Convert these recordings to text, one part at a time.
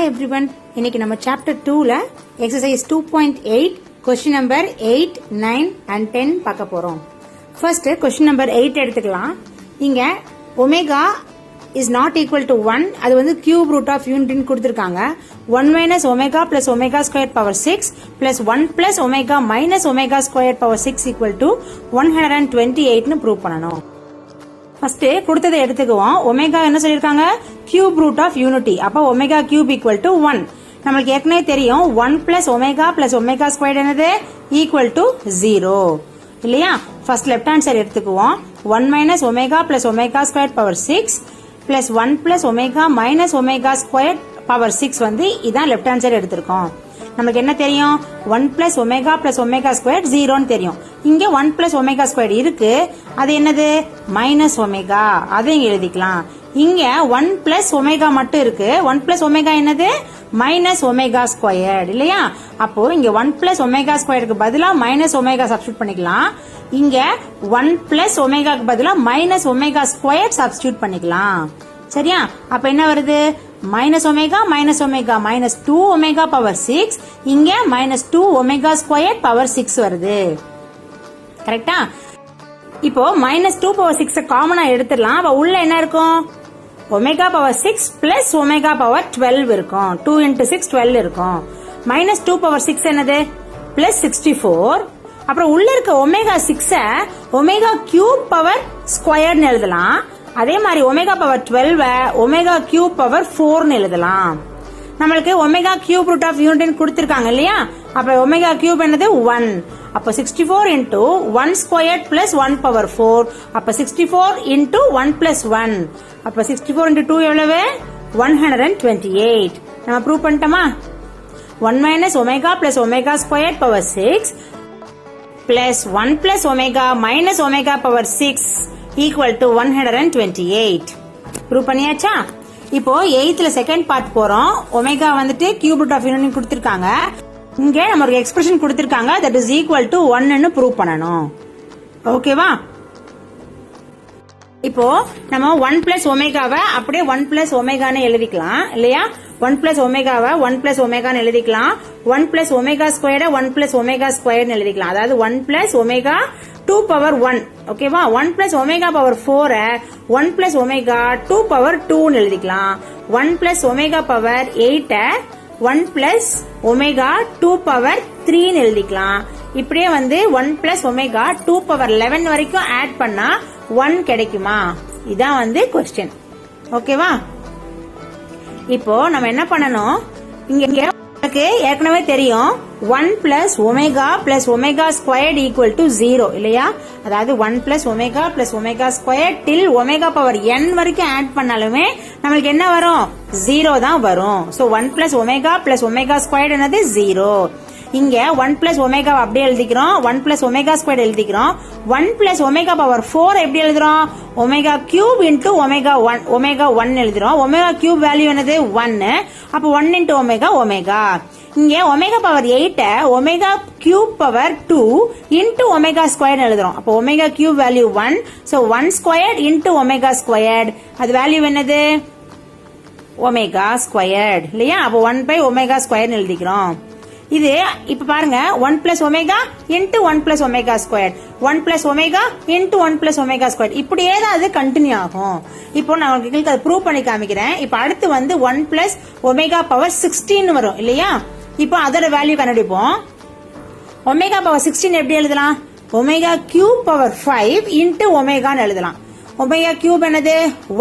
Hi everyone. இன்னைக்கு நம்ம chapter 2ல exercise 2.8 question number 8, 9 and 10 பார்க்க போறோம். First question number 8 எடுத்துக்கலாம். இங்க omega is not equal to 1. அது வந்து cube root of unit ன்னு கொடுத்திருக்காங்க. 1 minus omega plus omega squared power 6 plus 1 plus omega minus omega squared power 6 equal to 128 ன்னு prove பண்ணணும். ஃபர்ஸ்ட் கொடுத்ததை எடுத்துக்குவோம். ஒமேகா என்ன சொல்லிருக்காங்க? Cube root of unity. அப்ப ஒமேகா கியூப் ஈக்குவல் டு 1. நம்மளுக்கு ஏற்கனவே தெரியும் 1 பிளஸ் ஒமேகா ஸ்கொயர் என்னது ஈக்குவல் டு 0 இல்லையா? ஃபர்ஸ்ட் லெஃப்ட் ஹேண்ட் சைடு எடுத்துக்குவோம். 1 minus omega plus omega square power 6 plus 1 plus omega minus omega square power 6 வந்து இதான் லெஃப்ட் ஹேண்ட் சைடு எடுத்திருக்கோம். நமக்கு என்ன தெரியும்? 1 பிளஸ் ஒமேகா ஸ்கொயர் 0 தெரியும். இங்க 1 பிளஸ் ஒமேகா ஸ்கொயர் இருக்கு. அது என்னது? Minus omega. அதையும் எழுதிக்கலாம். இங்க 1 பிளஸ் ஒமேகா மட்டும் இருக்கு. 1 பிளஸ் ஒமேகா என்னது? மைனஸ் ஒமேகா ஸ்கொயர் இல்லையா? அப்போ இங்க 1 பிளஸ் ஒமேகா ஸ்கொயருக்கு பதிலா மைனஸ் ஒமேகா சப்ஸ்டியூட் பண்ணிக்கலாம். இங்க 1 பிளஸ் ஒமேகாக்கு பதிலா மைனஸ் ஒமேகா ஸ்கொயர் சப்ஸ்டியூட் பண்ணிக்கலாம். சரியா? அப்ப என்ன வருது? Minus omega minus 2 omega power 6. இங்க மைனஸ் 2 ஒமேகா ஸ்கொயர் பவர் 6 வருது. கரெக்டா? இப்போ மைனஸ் 2 பவர் 6 காமனா எடுத்துடலாம். அப்ப உள்ள என்ன இருக்கும்? Omega power 6 plus omega power 12 இருக்கும். 2 into 6 12 இருக்கும். மைனஸ் 2 பவர் 6 என்னது? பிளஸ் 64. அப்புறம் உள்ள இருக்க ஒமேகா 6 ஒமேகா கியூப் பவர் ஸ்கொயர்னு எழுதலாம். அதே மாதிரி omega power 12 omega cube power 4 எழுதலாம். நம்மளுக்கு omega cube root of unit கொடுத்திருக்காங்க இல்லையா? அப்ப ஒமேகா கியூப் என்னது? 1. அப்ப 64 into 1 ஸ்கொயர் பிளஸ் 1 பவர் 4. அப்ப 64 into 1 பிளஸ் 1. அப்ப 64 into 2 எவ்வளவு? 128. நம்ம ப்ரூவ் பண்ணிட்டோமா? 1 minus omega plus omega square power 6 plus 1 plus omega minus omega power 6 equal to 128. Prove பண்ணியாச்சா? இப்போ 8th செகண்ட் பார்ட் போறோம். ஒமேகா வந்துட்டு கியூப் ரூட் ஆஃப் யூனிட் கொடுத்திருக்காங்க. இங்க நம்ம ஒரு எக்ஸ்பிரஷன் கொடுத்திருக்காங்க தட் இஸ் ஈக்குவல் டு 1 ன்னு ப்ரூவ் பண்ணணும். ஓகேவா? இப்போ நம்ம 1 பிளஸ் ஒமேகாவை அப்படியே 1 பிளஸ் ஒமேகான்னு எழுதிக்கலாம் இல்லையா? 1 பிளஸ் ஒமேகாவை 1 பிளஸ் ஒமேகான்னு எழுதிக்கலாம். 1 பிளஸ் ஒமேகா ஸ்கொயர்ட 1 பிளஸ் ஒமேகா ஸ்கொயர்னு எழுதிக்கலாம். அதாவது 1 பிளஸ் ஒமேகா 2 பவர் 1. ஓகேவா? 1 plus omega power 4 1 plus omega 2 power 2 எழுதிக்கலாம். 1 plus omega power 8 1 plus omega 2 power 3 எழுதிக்கலாம். இப்படியே வந்து 1 பிளஸ் ஒமேகா 2 பவர் 11 வரைக்கும் ஆட் பண்ணா 1 கிடைக்குமா? இதான் வந்து கொஸ்டின். ஓகேவா? இப்போ நம்ம என்ன பண்ணணும்? இங்க ஏற்கனவே தெரியும் 1 plus omega squared equal to 0 இல்லையா? அதாவது 1 பிளஸ் ஒமேகா ஸ்கொயர் டில் ஒமேகா பவர் n வரைக்கும் ஆட் பண்ணாலுமே நம்மளுக்கு என்ன வரும்? 0 தான் வரும். சோ 1 பிளஸ் ஒமேகா ஸ்கொயர்ட் என்னது? 0. இங்க 1 பிளஸ் ஒமேகா அப்படியே எழுதிக்கிறோம். 1 பிளஸ் ஒமேகா ஸ்கொயர் எழுதிக்கிறோம். 1 பிளஸ் ஒமேகா பவர் 4 எப்படி எழுதுறோம்? ஒமேகா கியூப் இன்டு ஒமேகா 1 எழுதுறோம். ஒமேகா கியூப் வேல்யூ என்னது? 1. அப்ப 1 இன்டு ஒமேகா. இங்க omega power 8 omega cube power 2 into omega square எழுதுறோம். அப்ப omega cube value 1. So 1 square into omega square. அது வேல்யூ என்னது? ஒமேகா ஸ்கொயர் இல்லையா? அப்ப 1 பை ஒமேகா ஸ்கொயர் எழுதிக்கிறோம். இது இப்ப பாருங்க 1 plus omega into 1 plus omega square 1 plus omega into 1 plus omega square இப்படியே தான் அது கண்டினியூ ஆகும். இப்போ நான் உங்களுக்கு அதை ப்ரூவ் பண்ணி காமிக்கிறேன். இப்ப அடுத்து வந்து 1 பிளஸ் ஒமேகா பவர் 16 வரும் இல்லையா? இப்போ அதோட வேல்யூ கண்டுபிடிப்போம். ஒமேகா பவர் 16 எப்படி எழுதலாம்? ஒமேகா கியூப் பவர் 5 இன்டு ஒமேகான்னு எழுதலாம். ஒமேகா கியூப் என்னது?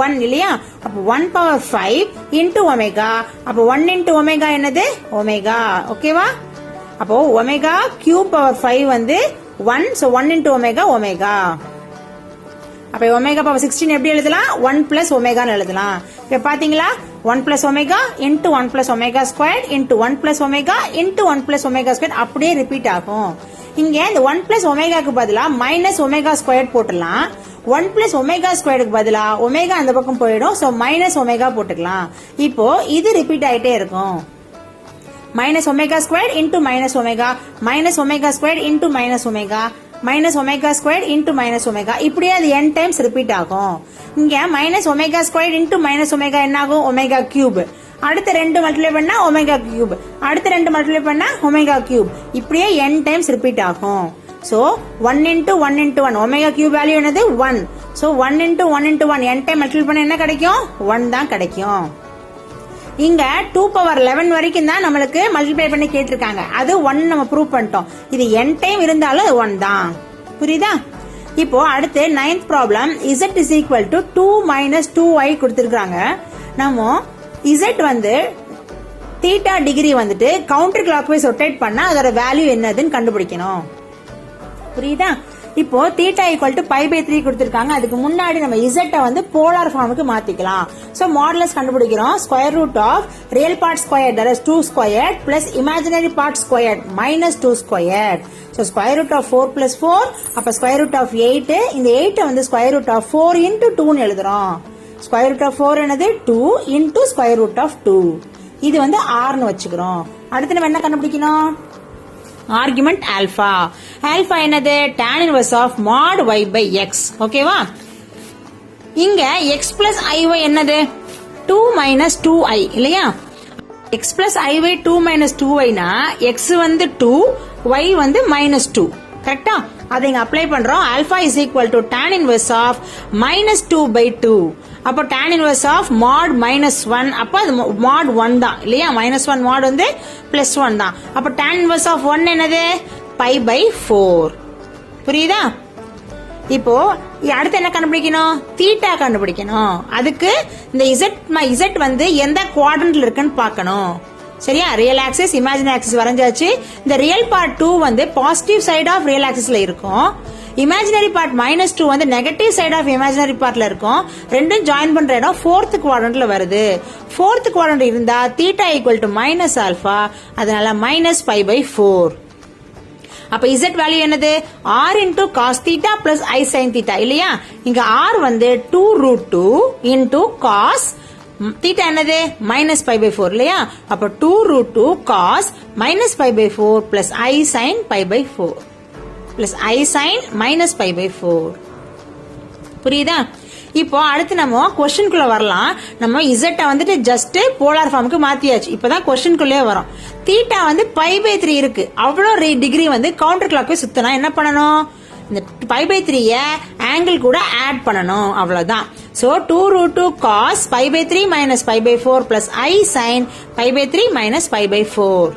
1 இல்லையா? அப்ப 1 பவர் 5 இன்டு ஒமேகா. அப்ப 1 இன்டு ஒமேகா என்னது? ஒமேகா. ஓகேவா? அப்போ ஒமேகா கியூப் பவர் 5 வந்து 1. So 1 into omega. அப்ப ஒமேகா பவர் 16 எப்படி எழுதலாம்? 1 பிளஸ் ஒமேகான்னு எழுதலாம். இப்ப பாத்தீங்களா? 1 plus omega into 1 plus omega square into 1 plus omega into 1 plus omega square அப்படியே ரிப்பீட் ஆகும். இங்க இந்த 1 பிளஸ் ஒமேகாக்கு பதிலா மைனஸ் ஒமேகா ஸ்கொயர் போட்டுடலாம். 1 பிளஸ் ஒமேகா ஸ்கொயருக்கு பதிலா ஒமேகா அந்த பக்கம் போயிடும். சோ மைனஸ் ஒமேகா போட்டுக்கலாம். இப்போ இது ரிப்பீட் ஆயிட்டே இருக்கும். Minus omega square into minus omega square into minus omega square into minus omega இப்படியே அது n டைம்ஸ் ரிப்பீட் ஆகும். இங்க minus omega square into minus omega என்ன ஆகும்? Omega cube. அடுத்த 2 மல்டிப்ளை பண்ணா ஒமேகா கியூப், அடுத்த 2 மல்டிப்ளை பண்ணா ஒமேகா கியூப், இப்படியே n டைம்ஸ் ரிப்பீட் ஆகும். So 1 into 1 into 1 omega cube value என்னது 1. So 1 into 1 into 1 n time multiply பண்ணா என்ன கிடைக்கும்? 1 தான் கிடைக்கும். இங்க 2 power 11 வரைக்கும் தான் நம்மளுக்கு மல்டிப்ளை பண்ணி கேட்டிருக்காங்க. அது 1 நம்ம ப்ரூவ் பண்ணிட்டோம். இது n டைம் இருந்தாலும் அது 1 தான். புரியுதா? இப்போ அடுத்து 9th problem z is equal to 2 minus 2y கொடுத்திருக்காங்க. நம்ம z வந்து தீட்டா டிகிரி வந்துட்டு கவுண்டர் கிளாக்வைஸ் ரொட்டேட் பண்ணா அதோட வேல்யூ என்னதுன்னு கண்டுபிடிக்கணும். புரியுதா? இப்போ theta equal to pi pi 3 கொடுத்திருக்காங்க. அதுக்கு முன்னாடி நம்ம z வந்து போலார் ஃபார்முக்கு மாத்திக்கலாம். சோ மாடுலஸ் கண்டுபிடிக்கிறோம். Square root of real part square that is 2 square plus imaginary part square minus 2 square. So square root of 4 plus 4 அப்ப ஸ்கொயர் ரூட் ஆஃப் 8. இந்த 8 வந்து ஸ்கொயர் ரூட் ஆஃப் 4 இன்டு 2 எழுதுறோம். Square root of 4 என்னது 2 into square root of 2. இது வந்து r னு வச்சுக்கிறோம். அடுத்து நம்ம என்ன கண்டுபிடிக்கணும்? Argument alpha. ஆல்பா என்னது? tan inverse of mod y by x. ஓகேவா? இங்க x plus iy என்னது? 2 minus 2i இல்லையா? x plus iy 2 minus 2y னா x வந்து 2, y வந்து minus 2. கரெக்டா? அதை இங்க அப்ளை பண்றோம். Alpha is equal to tan inverse of minus 2 by 2. அப்போ tan inverse of mod minus 1 அப்ப அது mod 1 தான் இல்லையா? minus 1 mod வந்து plus 1 தான். அப்ப tan inverse of 1 என்னது? pi by 4. புரியுதா? இப்போ அடுத்து என்ன கண்டுபிடிக்கணும்? தீட்டா கண்டுபிடிக்கணும். அதுக்கு இந்த z வந்து எந்த குவாட்ரண்ட்ல இருக்குன்னு பார்க்கணும். சரியா? ரியல் ஆக்சிஸ் இமேஜினரி ஆக்சிஸ் வரைஞ்சாச்சு. இந்த ரியல் பார்ட் 2 வந்து பாசிட்டிவ் சைடு ஆஃப் ரியல் ஆக்சிஸ்ல இருக்கும். இமேஜினரி பார்ட் -2 வந்து நெகட்டிவ் சைடு ஆஃப் இமேஜினரி பார்ட்ல இருக்கும். ரெண்டும் ஜாயின் பண்ற இடம் 4th குவாட்ரண்ட்ல வருது. 4th குவாட்ரண்ட் இருந்தா theta equal to minus alpha, அதனால மைனஸ் பை பை 4. அப்ப z வேல்யூ என்னது? r into cos theta plus i sin theta இல்லையா? இங்க r வந்து 2 root 2 into cos theta என்னது? minus pi by 4 இல்லையா? அப்ப 2 root 2 cos minus pi by 4 plus i sin pi by 4 plus i sin minus pi by 4. புரியுதா? இப்போ அடுத்து நம்ம क्वेश्चनக்குள்ள வரலாம். நம்ம z வந்துட்டு ஜஸ்ட் போலார் ஃபார்முக்கு மாத்தியாச்சு. இப்பதான் क्वेश्चनக்குள்ளே வரோம். தீட்டா வந்து பை பை 3 இருக்கு. அவ்வளவு டிகிரி வந்து கவுண்டர் கிளாக்வைஸ் சுத்தனா என்ன பண்ணணும்? இந்த பை பை 3 ஆங்கிள் கூட ஆட் பண்ணணும். அவ்வளவுதான். So 2 root 2 cos pi by 3 minus pi by 4 plus i sin pi by 3 minus pi by 4.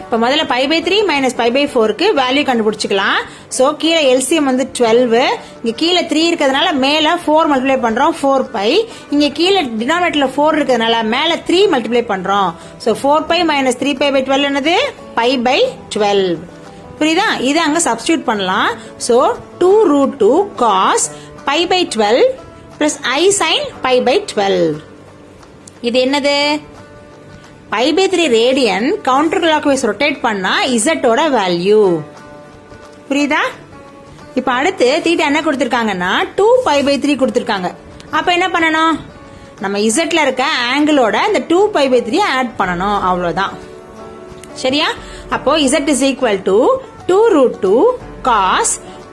இப்ப முதல்ல pi by 3 minus pi by 4க்கு வேல்யூ கண்டுபிடிச்சுக்கலாம். சோ கீழே LCM வந்து 12, இங்க கீழே 3 இருக்கிறதுனால மேல 4 மல்டிப்ளை பண்றோம் 4 pi. இங்க கீழே டினாமினேட்டர்ல 4 இருக்கிறதுனால மேல 3 மல்டிப்ளை பண்றோம். So 4 pi minus 3 pi by 12 என்னது? pi by 12. புரியுதா? இத அங்க சப்ஸ்டிட்யூட் பண்ணலாம். So 2 root 2 cos pi by 12 plus i sin pi by 12. இது என்னது? pi by 3 radian counter clockwise rotate பண்ணா z ஓட வேல்யூ. புரியுதா? இப்ப அடுத்து தீட்டா என்ன கொடுத்திருக்காங்கன்னா 2 pi by 3 கொடுத்திருக்காங்க. அப்ப என்ன பண்ணணும்? நம்ம zல இருக்க ஆங்கிளோட இந்த 2 pi by 3 ஆட் பண்ணணும். அவ்வளவுதான். சரியா? அப்போ z is equal to 2 root 2 cos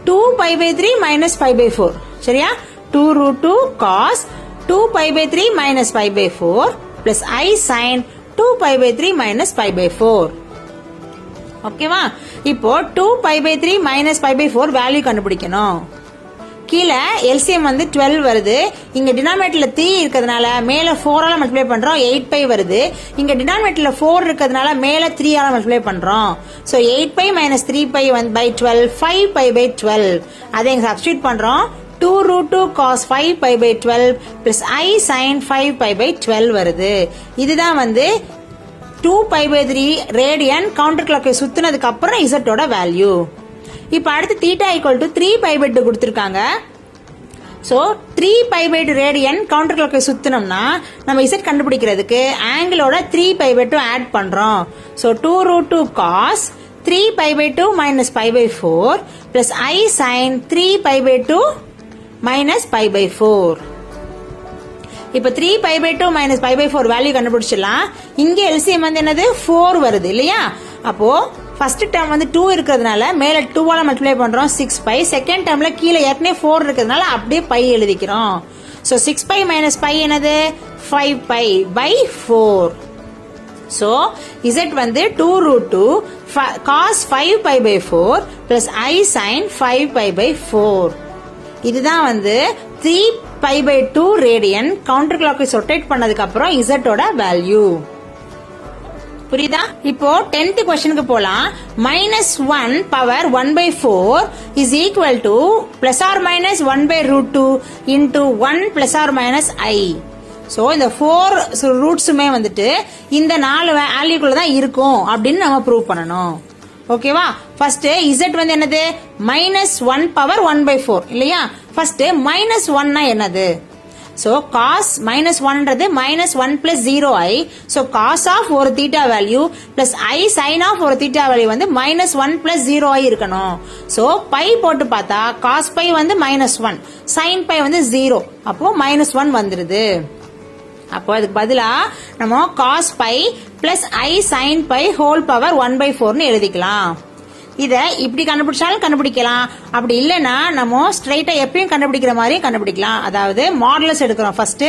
2 pi by 3 minus pi by 4. சரியா? 2 root 2 cos 2 pi by 3 minus pi by 4 plus i sin 2 pi by 3 minus pi by 4. ஓகேவா? இப்போ 2 pi by 3 minus pi by 4 value கண்டுபிடிக்கணும். கீழே LCM வந்து 12 வருது. இங்க டினாமினேட்டர்ல 3 இருக்கிறதுனால மேல 4 ஆல மல்டிப்ளை பண்றோம் 8 pi வருது. இங்க டினாமினேட்டர்ல 4 இருக்கிறதுனால மேல 3 ஆல மல்டிப்ளை பண்றோம். So 8 pi minus 3 pi by 12 5 pi by 12. அதை இங்க சப்ஸ்டிட்யூட் பண்றோம். 2 root 2 cos 5 pi by 12 plus i sin 5 pi by 12 வருது. இதுதான் வந்து 2 pi by 3 radian counter clockwise சுத்தினதுக்கு அப்புறம் z ஓட வேல்யூ. இப்ப அடுத்து theta equal to 3 pi by 2 கொடுத்திருக்காங்க. So 3 pi by 2 radian counter clockwise சுத்தினோம்னா நம்ம z கண்டுபிடிக்கிறதுக்கு ஆங்கிளோட 3 pi by 2 ஆட் பண்றோம். So 2 root 2 cos 3 pi by 2 minus pi by 4 plus i sin 3 pi by 2 minus pi by 4. இப்ப 3 pi by 2 minus pi by 4 value கண்டுபிடிச்சிடலாம். இங்க LCM வந்து என்னது 4 வருது இல்லையா? அப்போ ஃபர்ஸ்ட் டேர்ம் வந்து 2 இருக்கிறதுனால மேல 2 ஆல மல்டிப்ளை பண்றோம் 6 pi. செகண்ட் டேர்ம்ல கீழே ஏற்கனவே 4 இருக்கிறதுனால அப்படியே pi எழுதிக்கிறோம். சோ 6 pi minus pi என்னது 5 pi by 4. So, Z வந்து 2 root 2 cos 5 pi by 4 plus I sin 5 pi by 4. இதுதான் வந்து 3 pi by 2 radian counter clockwise rotate பண்ணதுக்கு அப்புறம் Z ஓட வேல்யூ. புரியுதா? இப்போ 10th கொஸ்டினுக்கு போலாம். -1 power 1 by 4 is equal to plus or minus 1 by root 2 into 1 plus or minus I. So இந்த 4 ரூட்ஸுமே வந்துட்டு இந்த 4 வேல்யூக்குள்ள தான் இருக்கும் அப்படின்னு நம்ம ப்ரூவ் பண்ணணும். ஓகேவா? ஃபர்ஸ்ட் Z வந்து என்னது? -1 பவர் 1 by 4 இல்லையா? ஃபர்ஸ்ட் -1 என்னது? So cos -1ன்றது -1 plus 0i. So cos of ஒரு theta value plus I sin of ஒரு theta value வந்து -1 plus 0i இருக்கணும். So pi போட்டு பார்த்தா cos pi வந்து -1, sin pi வந்து 0. அப்போ -1 வந்துருது. அப்போ அதுக்கு பதிலா நம்ம cos pi plus I sin pi whole power 1 by 4னு எழுதிக்கலாம். இத இப்படி கண்டுபிடிச்சாலும் கண்டுபிடிக்கலாம். அப்படி இல்லனா நம்ம ஸ்ட்ரைட்டா எப்பவும் கண்டுபிடிக்கிற மாதிரி கண்டுபிடிக்கலாம். அதாவது மாடுலஸ் எடுக்கிறோம். ஃபர்ஸ்ட்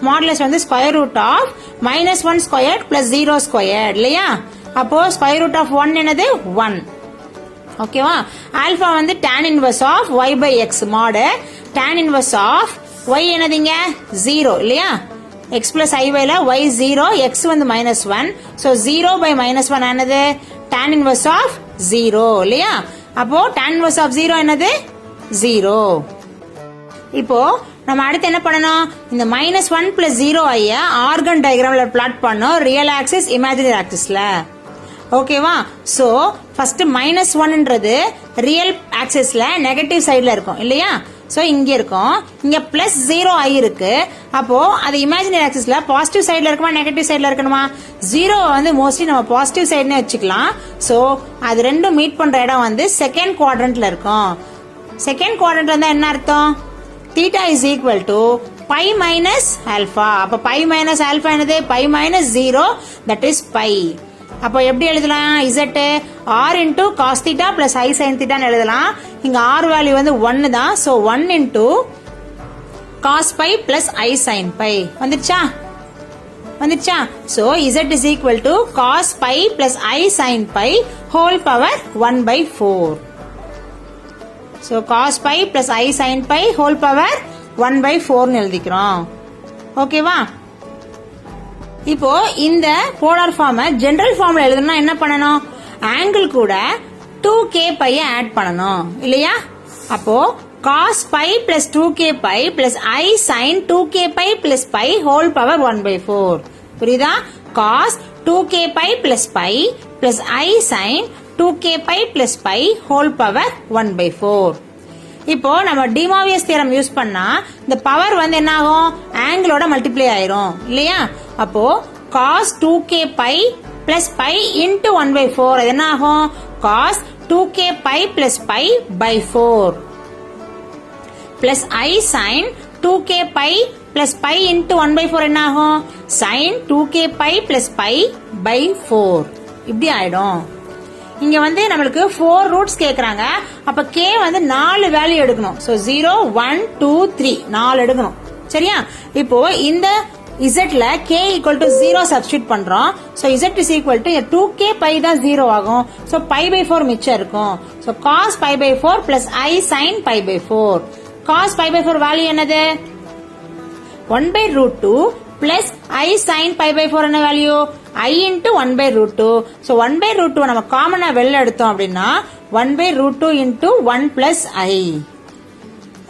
மாடுலஸ் வந்து square root of -1 squared plus 0 squared இல்லையா? அப்போ ஸ்கொயர் ரூட் ஆஃப் 1 என்னது? 1. ஓகேவா? ஆல்பா வந்து tan inverse of y by x mod tan inverse of y என்னதுங்க? 0 இல்லையா? x plus i y ல y 0, x வந்து -1. So 0 by -1 என்னது? tan inverse of 0 இல்லையா? அப்போ tan inverse of 0 என்னது? 0. இப்போ நம்ம அடுத்து என்ன பண்ணணும்? இந்த -1 plus 0 ஐய ஆர்கன் டயக்ராம்ல பிளாட் பண்ணோம். ரியல் ஆக்சிஸ் இமேஜினரி ஆக்சிஸ்ல. ஓகேவா? சோ ஃபர்ஸ்ட் -1ன்றது ரியல் ஆக்சிஸ்ல நெகட்டிவ் சைடுல இருக்கும் இல்லையா? சோ இங்க இருக்கும். இங்க பிளஸ் 0i இருக்கு. அப்போ அது இமேஜினரி ஆக்சிஸ்ல பாசிட்டிவ் சைடுல இருக்குமா நெகட்டிவ் சைடுல இருக்கணுமா? 0 வந்து மோஸ்ட்லி நம்ம பாசிட்டிவ் சைடுனே வச்சுக்கலாம். சோ அது ரெண்டும் மீட் பண்ற இடம் வந்து செகண்ட் குவாட்ரண்ட்ல இருக்கும். செகண்ட் குவாட்ரண்ட்ல இருந்தா என்ன அர்த்தம்? theta is equal to pi minus alpha. அப்ப pi minus alpha என்னது? pi minus 0 that is pi. அப்போ எப்படி எழுதலாம்? Z r into cos theta plus I sin theta எழுதலாம். இங்க r வேல்யூ வந்து 1 தான். So 1 into cos pi plus I sin pi வந்துச்சா? So Z is equal to cos pi plus I sin pi whole power 1 by 4. So cos pi plus I sin pi whole power 1 by 4 எழுதிக்கிறோம். ஓகேவா? இப்போ இந்த polar ஃபார்மை general ஃபார்ம்ல எழுதணும்னா என்ன பண்ணணும்? ஆங்கிள் கூட 2k pi ஆட் பண்ணணும் இல்லையா? அப்போ cos pi plus 2k pi plus I sin 2k pi plus pi whole power 1 by 4. புரியுதா? cos 2k pi plus pi plus I sin 2k pi plus pi whole power 1 by 4. இப்போ நம்ம டிமாவியஸ் theorem use பண்ணா இந்த power வந்து என்ன ஆகும்? ஆங்கிளோட multiply ஆயிரும் இல்லையா? அப்போ cos 2k pi plus pi into 1 by 4 அது என்ன ஆகும்? cos 2k pi plus pi by 4 plus I sin 2k pi plus pi into 1 by 4 என்ன ஆகும்? sin 2k pi plus pi by 4 இப்படி ஆயிடும். இங்க வந்து நம்மளுக்கு 4 ரூட்ஸ் கேக்குறாங்க. அப்ப k வந்து 4 வேல்யூ எடுக்கணும். சோ 0 1 2 3 4 எடுக்கணும். சரியா? இப்போ இந்த Z ல k equal to 0 சப்ஸ்டிட்யூட் பண்றோம். So Z is equal to 2k pi தான் 0 ஆகும். சோ pi by 4 மிச்சம் இருக்கும். So cos pi by 4 plus I sin pi by 4. cos pi by 4 value என்னது? 1 by root 2 plus I sin pi by 4 என்ன value? I into 1 by root 2. So 1 by root 2 நம்ம காமனா வெளில எடுத்தோம் அப்படின்னா 1 by root 2 into 1 plus I.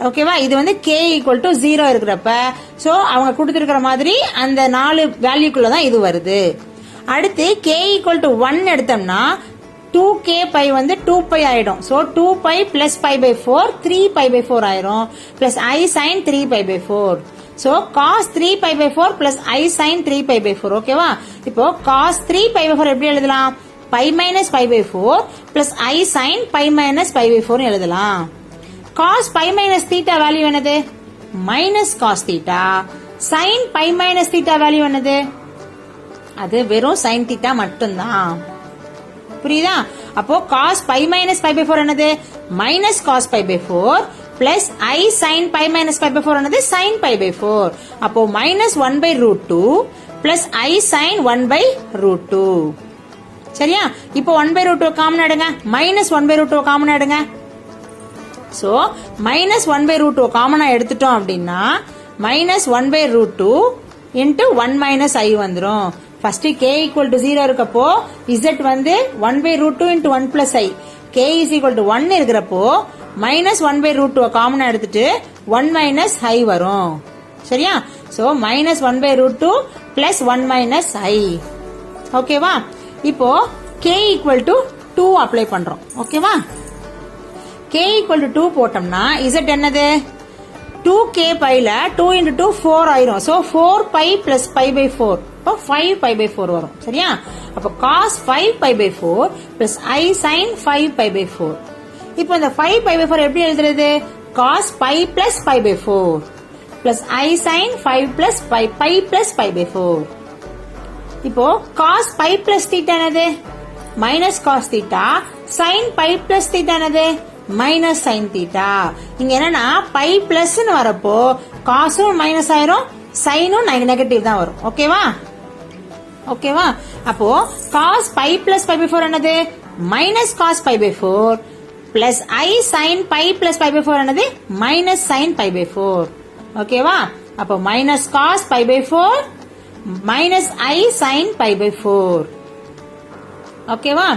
ஓகேவா? இது வந்து k equal to 0 இருக்கிறப்ப சோ அவங்க கொடுத்திருக்கிற மாதிரி அந்த 4 வேல்யூக்குள்ள தான் இது வருது. அடுத்து k equal to 1 எடுத்தோம்னா 2k pi வந்து 2 pi ஆயிடும். So 2 pi plus pi by 4 3 pi by 4 ஆயிரும் plus I sin 3 pi by 4. So cos 3 pi by 4 plus I sin 3 pi by 4. ஓகேவா? இப்போ cos 3 pi by 4 எப்படி எழுதலாம்? pi minus pi by 4 plus I sin pi minus pi by 4 எழுதலாம். cos pi minus theta value என்னது? minus cos theta. sin pi minus theta value என்னது? அது வெறும் sin theta மட்டும்தான். புரியுதா? அப்போ cos pi minus pi by 4 என்னது? minus cos pi by 4 plus I sin pi minus pi by 4 ஆனது sin pi by 4. அப்போ minus 1 by root 2 plus I sin 1 by root 2. சரியா? இப்போ 1 by root 2 காமன் எடுங்க, minus 1 by root 2 common எடுங்க. So minus 1 by root 2 காமனா எடுத்துட்டோம் அப்படின்னா minus 1 by root 2 into 1 minus I வந்துரும். ஃபர்ஸ்ட் k equal to 0 இருக்கப்போ z வந்து 1 by root 2 into 1 plus I, k is equal to 1 இருக்கிறப்போ minus 1 by root 2 காமனா எடுத்துட்டு 1 minus I வரும். சரியா? So minus 1 by root 2 plus 1 minus I. ஓகேவா? இப்போ k equal to 2 அப்ளை பண்றோம். ஓகேவா? k equal to 2 போட்டோம்னா z என்னது? 2k பைல 2 into 2 4 ஆயிரும். So 4 pi plus pi by 4. அப்போ 5 pi by 4 வரும். சரியா? அப்போ cos 5 pi by 4 plus I sin 5 pi by 4. இப்போ இந்த 5 pi by 4 எப்படி எழுதுறது? cos pi plus pi by 4 plus I sin 5 plus pi plus pi by 4. இப்போ cos pi plus theta என்னது? minus cos theta. sin pi plus theta என்னது? minus sin theta. இங்க என்னன்னா pi plus னு வரப்போ cosம் minus ஆயிரும், sinம் நெகட்டிவ் தான் வரும். ஓகேவா? ஓகேவா? அப்போ cos pi plus pi by 4 என்னது? minus cos pi by 4 plus I sin pi plus pi by 4 என்னது? minus sin pi by 4. ஓகேவா? அப்போ minus cos pi by 4 minus I sin pi by 4. ஓகேவா?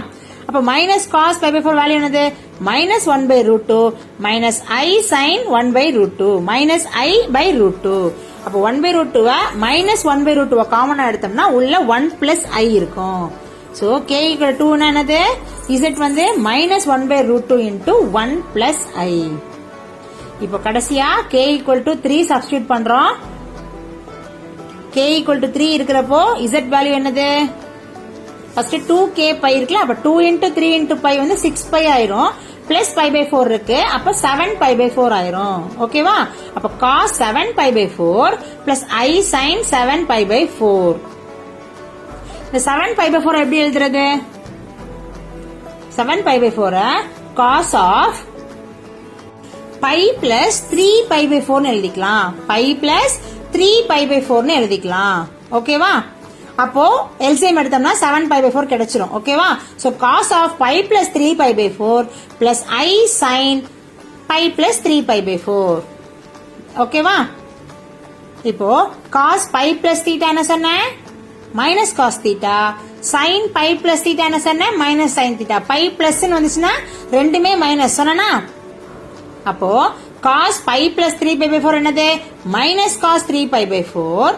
அப்போ minus cos pi by 4 value என்னது? minus 1 by root 2 minus I sin 1 by root 2 minus I by root 2. அப்போ 1 by root 2 minus 1 by root 2 காமனா எடுத்தோம்னா உள்ள 1 plus I இருக்கும். So k equal to 2 என்னது? z வந்து minus 1 by root 2 into 1 plus I. இப்போ கடைசியா k equal to 3 சப்ஸ்டிட்யூட் பண்றோம். k equal to 3 இருக்கிறப்போ z வேல்யூ என்னது? ஃபர்ஸ்ட் 2k pi இருக்குல, அப்ப 2 into 3 into pi வந்து 6 pi ஆயிரும், plus pi by 4 இருக்கு, அப்ப 7 pi by 4 ஆயிரும். ஓகேவா? அப்ப cos 7 pi by 4 plus I sin 7 pi by 4. இந்த 7 pi by 4 எப்படி எழுதுறது? 7 pi by 4 cos of pi plus 3 pi by 4 னு எழுதிக்கலாம். pi plus 3 pi by 4 னு எழுதிக்கலாம். ஓகேவா? அப்போ LCM எடுத்தோம்னா 7 pi by 4 கிடைச்சிரும். ஓகேவா? So cos of pi plus 3 pi by 4 plus I sin pi plus 3 pi by 4. ஓகேவா? இப்போ cos pi plus theta என்ன சொன்னேன்? minus cos theta. sin pi plus theta என்ன சொன்னேன்? minus sin theta. pi plus னு வந்துச்சுன்னா ரெண்டுமே மைனஸ் சொன்னனா? அப்போ cos pi plus 3 pi by 4 என்னது? minus cos 3 pi by 4.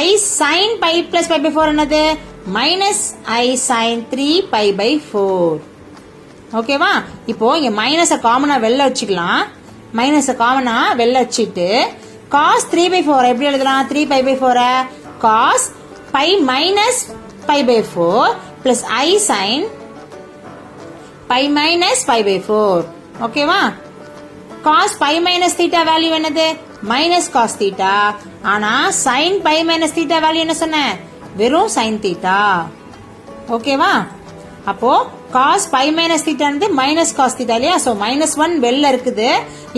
I sin pi plus pi by 4 என்னது? minus I sin 3 pi by 4. ஓகேவா? இப்போ இங்க மைனஸ காமனா வெளில வச்சுக்கலாம். மைனஸ காமனா வெளில வச்சிட்டு cos 3 by 4 எப்படி எழுதலாம்? 3 pi by 4 cos pi minus pi by 4 plus I sin pi minus pi by 4. ஓகேவா? cos pi minus theta value என்னது? minus cos theta. ஆனா sin pi minus theta value என்ன சொன்னேன்? வெறும் sin theta. ஓகேவா? அப்போ cos pi minus theta வந்து minus cos theta இல்லையா? சோ -1 வெளில இருக்குது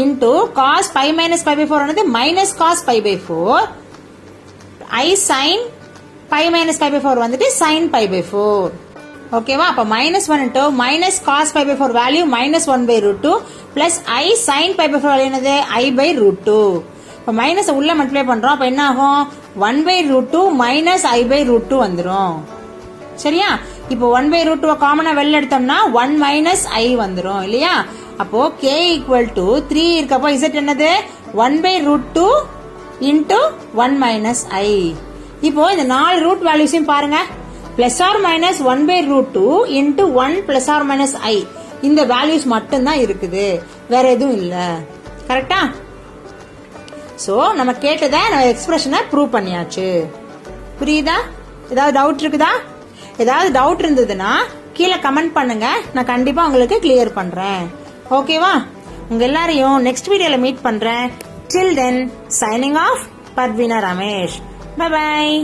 into cos pi minus pi by 4 வந்து minus cos pi by 4. I sin pi minus pi by 4 வந்துட்டு sin pi by 4. ஓகேவா? அப்ப -1 into minus cos pi by 4 value -1 by root 2 plus I sin pi by 4 value என்னது? I by root 2. இப்ப minus உள்ள multiply பண்றோம். அப்ப என்ன ஆகும்? 1 by root 2 minus I by root 2 வந்துரும். சரியா? இப்போ 1 by root 2 காமனா வெளில எடுத்தோம்னா 1 minus I வந்துரும் இல்லையா? அப்போ k equal to 3 இருக்கப்போ z என்னது? 1 by root 2 into 1 minus I. இப்போ இந்த 4 ரூட் வேல்யூஸையும் பாருங்க. plus or minus 1 by root 2 into 1 plus or minus I. இந்த வேல்யூஸ் மட்டும் தான் இருக்குது, வேற எதுவும் இல்ல. கரெக்டா? சோ நம்ம கேட்டதை நம்ம எக்ஸ்பிரஷனை ப்ரூவ் பண்ணியாச்சு. புரியுதா? ஏதாவது டவுட் இருக்குதா? ஏதாவது டவுட் இருந்ததுன்னா கீழே கமெண்ட் பண்ணுங்க, நான் கண்டிப்பா உங்களுக்கு கிளியர் பண்றேன். ஓகேவா? உங்க எல்லாரையும் நெக்ஸ்ட் வீடியோல மீட் பண்றேன். Till then, signing off, Parveena Ramesh. Bye bye.